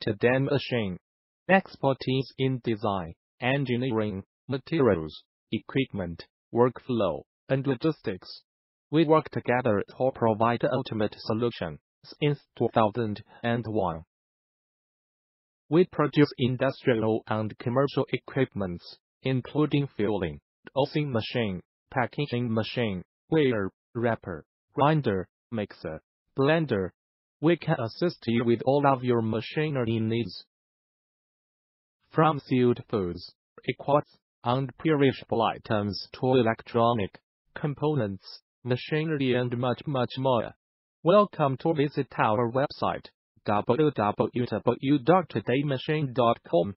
end-to-end machine. Expertise in design, engineering, materials, equipment, workflow, and logistics. We work together to provide the ultimate solution since 2001. We produce industrial and commercial equipments, including filling, dosing machine, packaging machine, weigher, wrapper, grinder, mixer, blender. We can assist you with all of your machinery needs. From sealed foods, liquids, and perishable items to electronic components, machinery, and much more. Welcome to visit our website www.todaymachine.com.